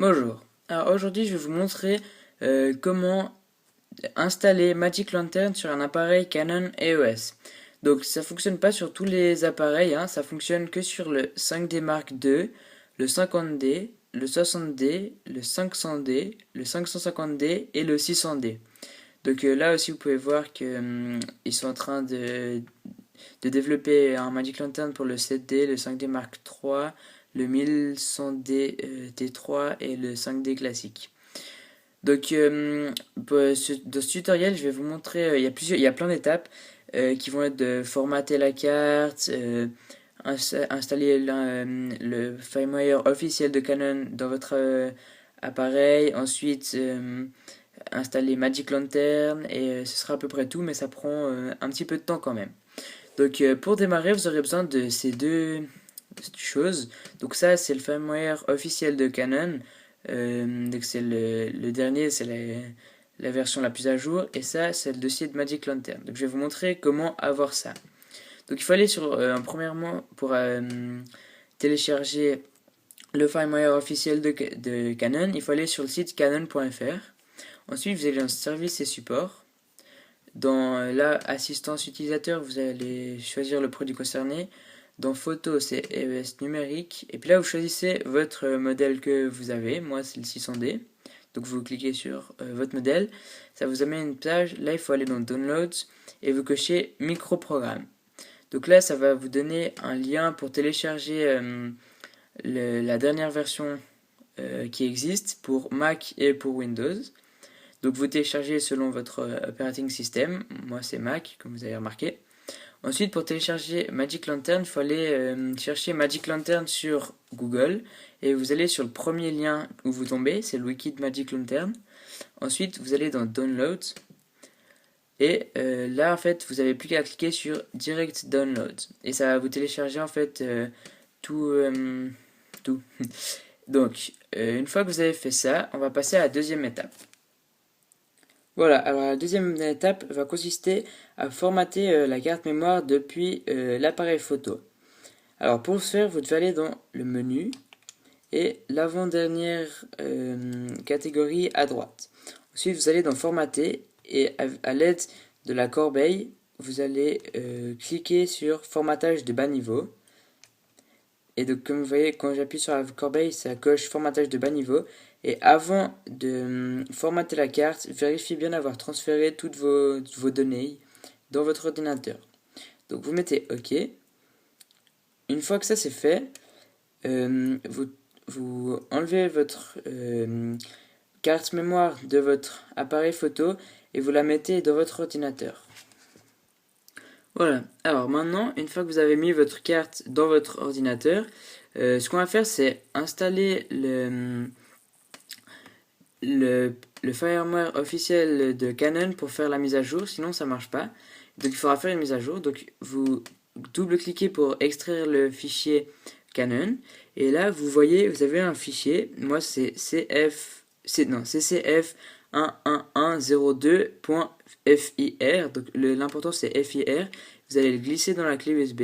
Bonjour. Alors aujourd'hui, je vais vous montrer comment installer Magic Lantern sur un appareil Canon EOS. Donc ça fonctionne pas sur tous les appareils, hein, ça fonctionne que sur le 5D Mark II, le 50D, le 60D, le 500D, le 550D et le 600D. Donc là aussi vous pouvez voir que ils sont en train de développer un Magic Lantern pour le 7D, le 5D Mark III, le 1100D T3 et le 5D classique. Donc dans ce tutoriel, je vais vous montrer, il y a plein d'étapes qui vont être de formater la carte, installer le firmware officiel de Canon dans votre appareil, ensuite installer Magic Lantern et ce sera à peu près tout, mais ça prend un petit peu de temps quand même. Donc pour démarrer, vous aurez besoin de ces deux choses. Donc ça, c'est le firmware officiel de Canon. Donc c'est le dernier, c'est la version la plus à jour. Et ça, c'est le dossier de Magic Lantern. Donc je vais vous montrer comment avoir ça. Donc il faut aller sur, premièrement, pour télécharger le firmware officiel de Canon, il faut aller sur le site canon.fr. Ensuite, vous allez dans Services et Support. Dans la assistance utilisateur, vous allez choisir le produit concerné. Dans Photo, c'est EOS numérique. Et puis là, vous choisissez votre modèle que vous avez. Moi, c'est le 600D. Donc, vous cliquez sur votre modèle. Ça vous amène une page. Là, il faut aller dans Downloads et vous cochez Microprogramme. Donc là, ça va vous donner un lien pour télécharger la dernière version qui existe pour Mac et pour Windows. Donc vous téléchargez selon votre operating system. Moi c'est Mac, comme vous avez remarqué. Ensuite, pour télécharger Magic Lantern, il faut aller chercher Magic Lantern sur Google. Et vous allez sur le premier lien où vous tombez, c'est le wiki de Magic Lantern. Ensuite, vous allez dans Downloads. Et là, en fait, vous n'avez plus qu'à cliquer sur Direct Download. Et ça va vous télécharger en fait tout. Tout. Donc, une fois que vous avez fait ça, on va passer à la deuxième étape. Voilà, alors la deuxième étape va consister à formater la carte mémoire depuis l'appareil photo. Alors pour ce faire, vous devez aller dans le menu et l'avant-dernière catégorie à droite. Ensuite, vous allez dans Formater et à l'aide de la corbeille, vous allez cliquer sur Formatage de bas niveau. Et donc, comme vous voyez, quand j'appuie sur la corbeille, ça coche formatage de bas niveau. Et avant de formater la carte, vérifiez bien d'avoir transféré toutes vos données dans votre ordinateur. Donc, vous mettez OK. Une fois que ça c'est fait, vous enlevez votre carte mémoire de votre appareil photo et vous la mettez dans votre ordinateur. Voilà, alors maintenant, une fois que vous avez mis votre carte dans votre ordinateur, ce qu'on va faire, c'est installer le firmware officiel de Canon pour faire la mise à jour, sinon ça marche pas. Donc il faudra faire une mise à jour, donc vous double-cliquez pour extraire le fichier Canon, et là vous voyez, vous avez un fichier, moi c'est ccf11102.fir, donc l'important c'est FIR, vous allez le glisser dans la clé USB.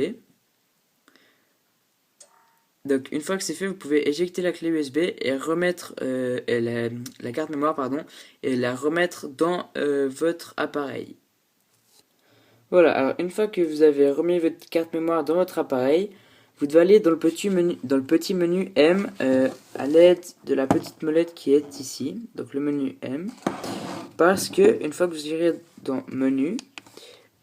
Donc une fois que c'est fait, vous pouvez éjecter la clé USB et remettre la carte mémoire et la remettre dans votre appareil. Voilà, alors une fois que vous avez remis votre carte mémoire dans votre appareil, vous devez aller dans le petit menu M à l'aide de la petite molette qui est ici, donc le menu M, parce que une fois que vous irez dans menu,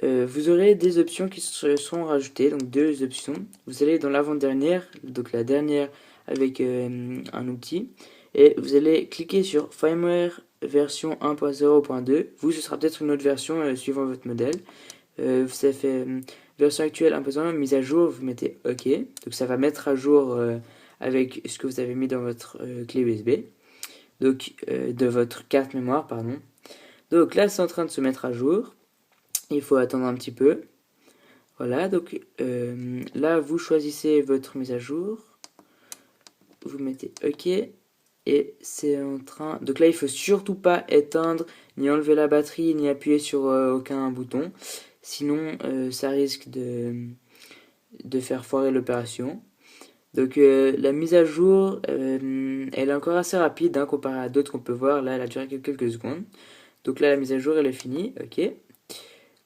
vous aurez des options qui seront rajoutées, donc deux options. Vous allez dans l'avant-dernière, donc la dernière avec un outil, et vous allez cliquer sur Firmware version 1.0.2. Vous, ce sera peut-être une autre version suivant votre modèle. Ça fait version actuelle 1.0, mise à jour, vous mettez OK. Donc ça va mettre à jour avec ce que vous avez mis dans votre clé USB. Donc de votre carte mémoire, pardon. Donc là, c'est en train de se mettre à jour. Il faut attendre un petit peu. Voilà, donc là, vous choisissez votre mise à jour. Vous mettez OK. Et c'est en train... Donc là, il ne faut surtout pas éteindre, ni enlever la batterie, ni appuyer sur aucun bouton. Sinon, ça risque de faire foirer l'opération. Donc la mise à jour, elle est encore assez rapide hein, comparé à d'autres qu'on peut voir. Là, elle a duré que quelques secondes. Donc là, la mise à jour, elle est finie. Ok.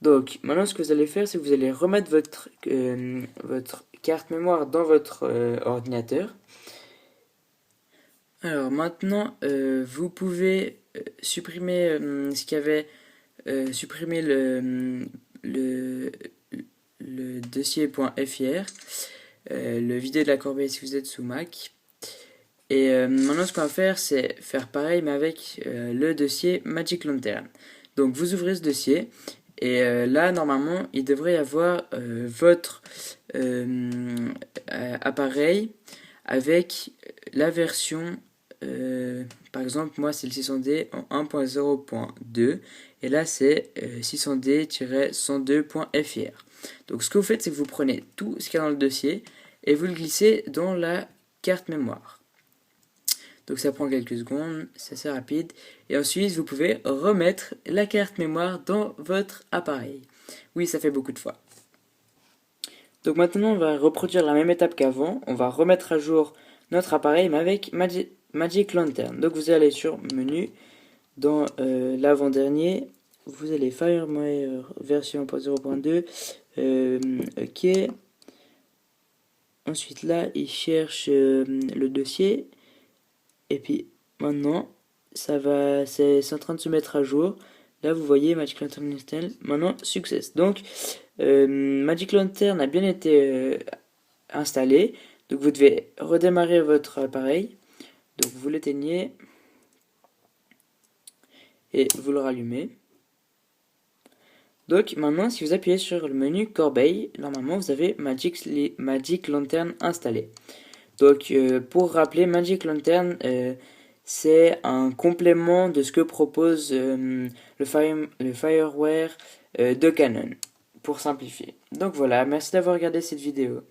Donc maintenant, ce que vous allez faire, c'est que vous allez remettre votre carte mémoire dans votre ordinateur. Alors maintenant, vous pouvez supprimer ce qu'il y avait, supprimer le, le dossier.fr, le vider de la corbeille si vous êtes sous Mac. Et maintenant, ce qu'on va faire, c'est faire pareil, mais avec le dossier Magic Lantern. Donc, vous ouvrez ce dossier, et là, normalement, il devrait y avoir votre appareil avec la version, par exemple, moi, c'est le 600D en 1.0.2, et là, c'est 600D-102.fr. Donc, ce que vous faites, c'est que vous prenez tout ce qu'il y a dans le dossier, et vous le glissez dans la carte mémoire. Donc ça prend quelques secondes, c'est assez rapide. Et ensuite, vous pouvez remettre la carte mémoire dans votre appareil. Oui, ça fait beaucoup de fois. Donc maintenant, on va reproduire la même étape qu'avant. On va remettre à jour notre appareil, mais avec Magic Lantern. Donc vous allez sur Menu, dans l'avant-dernier, vous allez FireWire version 1.0.2. Ok. Ensuite là, il cherche le dossier. Et puis maintenant, c'est en train de se mettre à jour. Là, vous voyez Magic Lantern Install. Maintenant, success. Donc, Magic Lantern a bien été installé. Donc, vous devez redémarrer votre appareil. Donc, vous l'éteignez et vous le rallumez. Donc, maintenant, si vous appuyez sur le menu corbeille, normalement, vous avez Magic Lantern installé. Donc, pour rappeler, Magic Lantern, c'est un complément de ce que propose le FireWire de Canon, pour simplifier. Donc voilà, merci d'avoir regardé cette vidéo.